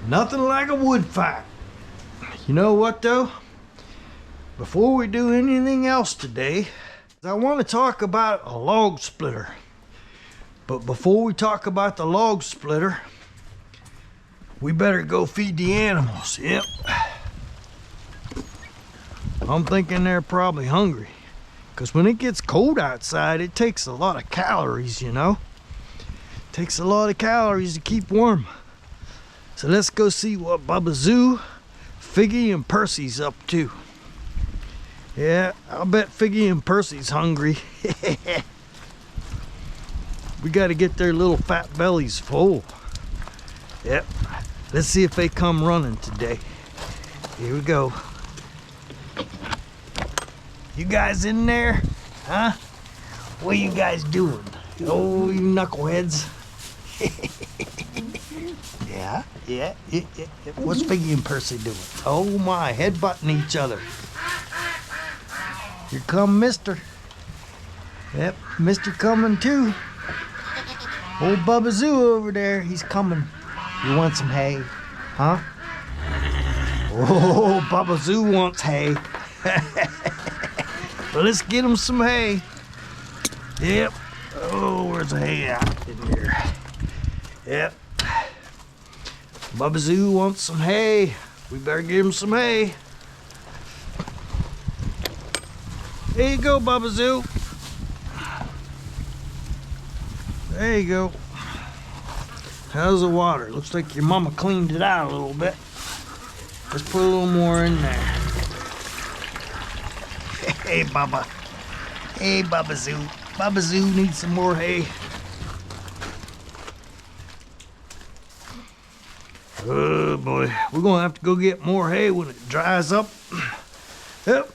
Nothing like a wood fight. You know what though? Before we do anything else today, I want to talk about a log splitter. But before we talk about the log splitter, we better go feed the animals. Yep. I'm thinking they're probably hungry. Because when it gets cold outside, it takes a lot of calories, you know? It takes a lot of calories to keep warm. So let's go see what Bubba Zoo, Figgy, and Percy's up to. Yeah, I'll bet Figgy and Percy's hungry. We gotta get their little fat bellies full. Yep. Let's see if they come running today. Here we go. You guys in there? Huh? What are you guys doing? Oh, you knuckleheads. Yeah. What's Figgy and Percy doing? Oh my, headbutting each other. Here come Mister. Yep, Mister coming too. Old Bubba Zoo over there, he's coming. You want some hay? Huh? Oh, Bubba Zoo wants hay. Well, let's get him some hay. Yep. Oh, where's the hay out in here? Yep. Bubba Zoo wants some hay. We better give him some hay. There you go, Bubba Zoo. There you go. How's the water? Looks like your mama cleaned it out a little bit. Let's put a little more in there. Hey, Bubba. Hey, Bubba Zoo. Bubba Zoo needs some more hay. Oh boy, we're gonna have to go get more hay when it dries up. Yep.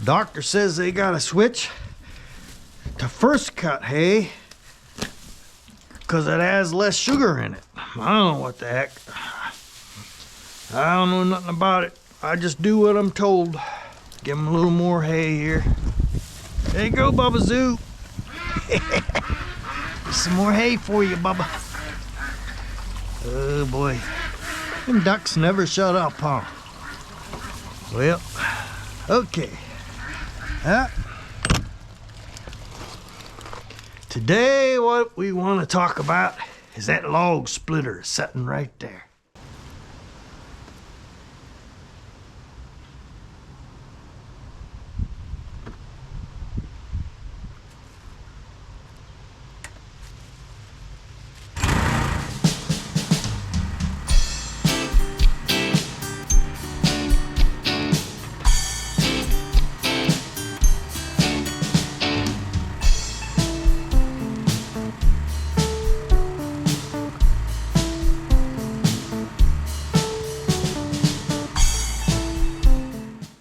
Doctor says they gotta switch to first cut hay because it has less sugar in it. I don't know what the heck. I don't know nothing about it. I just do what I'm told. Give them a little more hay here. There you go, Bubba Zoo. There's some more hay for you, Bubba. Oh boy. Them ducks never shut up, huh? Well, okay. Today what we want to talk about is that log splitter sitting right there.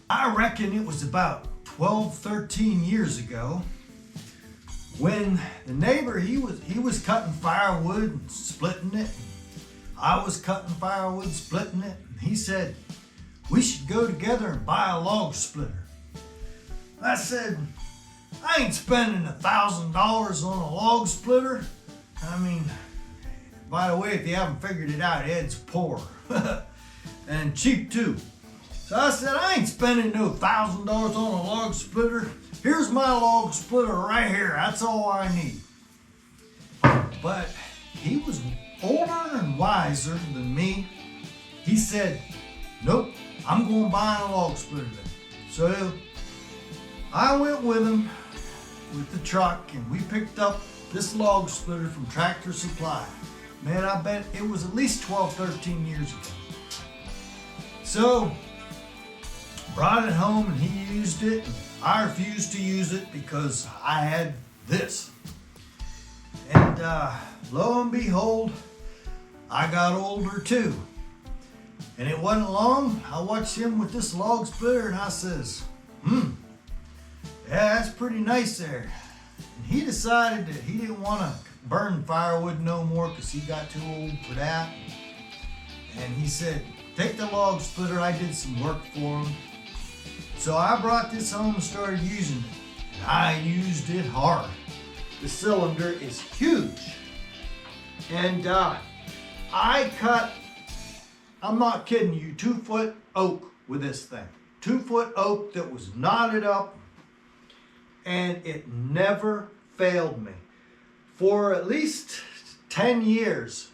I reckon it was about 12, 13 years ago when the neighbor, he was cutting firewood and splitting it. I was cutting firewood, splitting it. And he said, we should go together and buy a log splitter. I said, I ain't spending $1,000 on a log splitter. I mean, by the way, if you haven't figured it out, Ed's poor and cheap too. So I said, I ain't spending no $1,000 on a log splitter. Here's my log splitter right here. That's all I need. But he was older and wiser than me. He said, nope, I'm going to buy a log splitter then. So I went with him with the truck and we picked up this log splitter from Tractor Supply. Man, I bet it was at least 12, 13 years ago. So brought it home and he used it. I refused to use it because I had this. And lo and behold, I got older too. And it wasn't long, I watched him with this log splitter and I says, yeah, that's pretty nice there. And he decided that he didn't want to burn firewood no more because he got too old for that. And he said, take the log splitter, I did some work for him. So I brought this home and started using it. And I used it hard. The cylinder is huge. And I cut, I'm not kidding you, 2-foot oak with this thing. 2-foot oak that was knotted up, and it never failed me. For at least 10 years,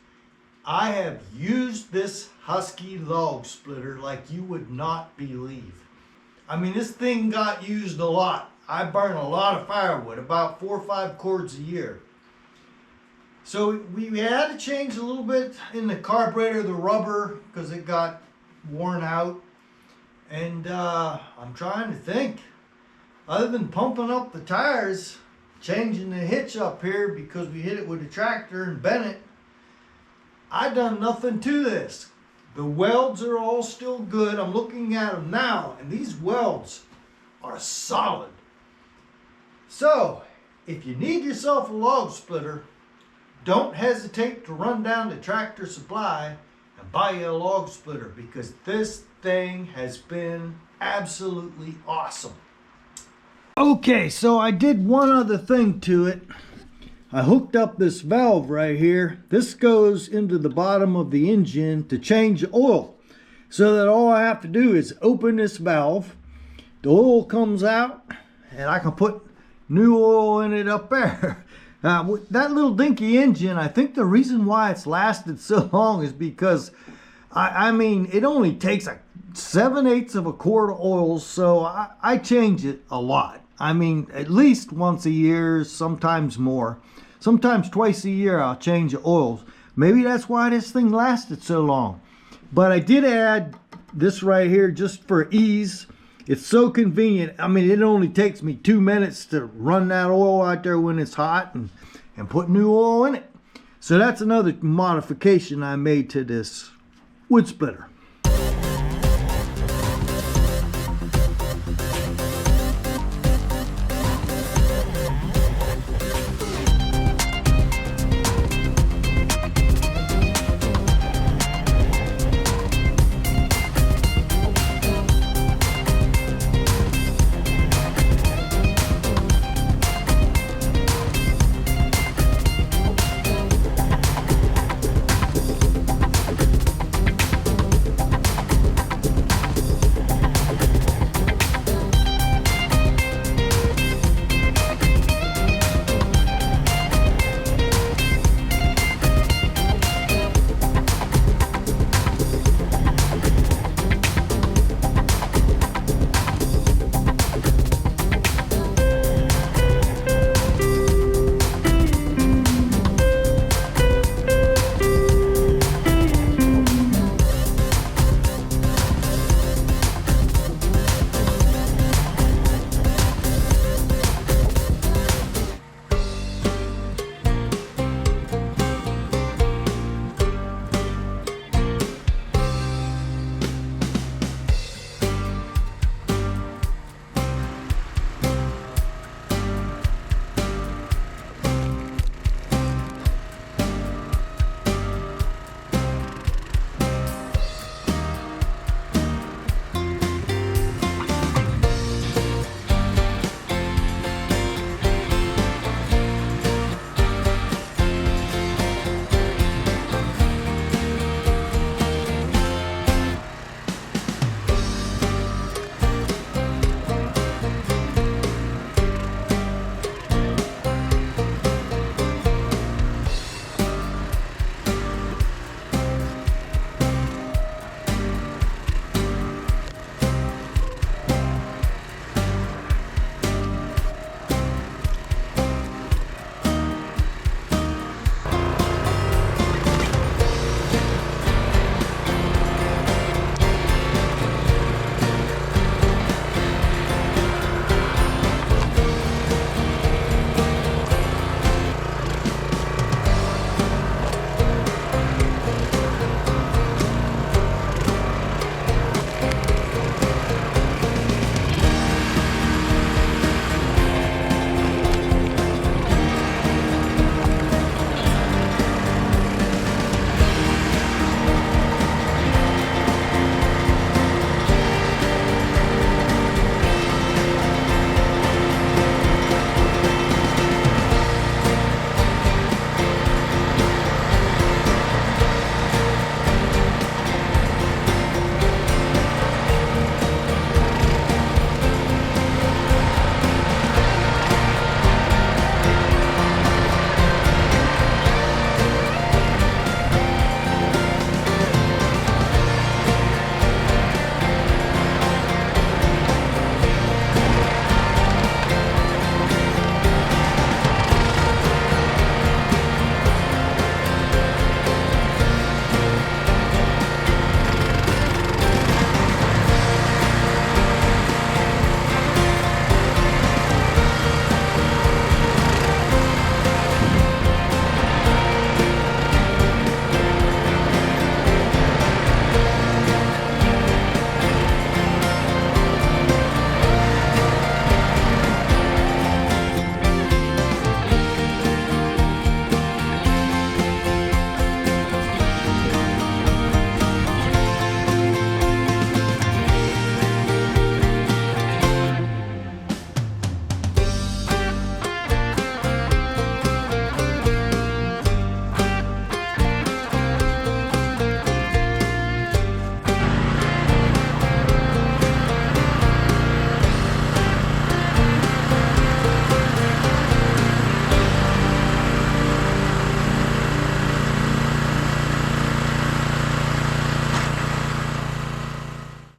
I have used this Huskee Log Splitter like you would not believe. I mean, this thing got used a lot. I burn a lot of firewood, about 4 or 5 cords a year. So we had to change a little bit in the carburetor, the rubber, because it got worn out. And I'm trying to think, other than pumping up the tires, changing the hitch up here because we hit it with a tractor and bent it, I done nothing to this. The welds are all still good. I'm looking at them now, and these welds are solid. So, if you need yourself a log splitter, don't hesitate to run down to Tractor Supply and buy you a log splitter, because this thing has been absolutely awesome. Okay, so I did one other thing to it. I hooked up this valve right here. This goes into the bottom of the engine to change oil. So that all I have to do is open this valve. The oil comes out and I can put new oil in it up there. With that little dinky engine, I think the reason why it's lasted so long is because, I mean, it only takes 7/8 of a quart of oil, so I change it a lot. I mean, at least once a year, sometimes more. Sometimes twice a year I'll change the oils. Maybe that's why this thing lasted so long. But I did add this right here just for ease. It's so convenient. I mean, it only takes me 2 minutes to run that oil out there when it's hot and put new oil in it. So that's another modification I made to this wood splitter.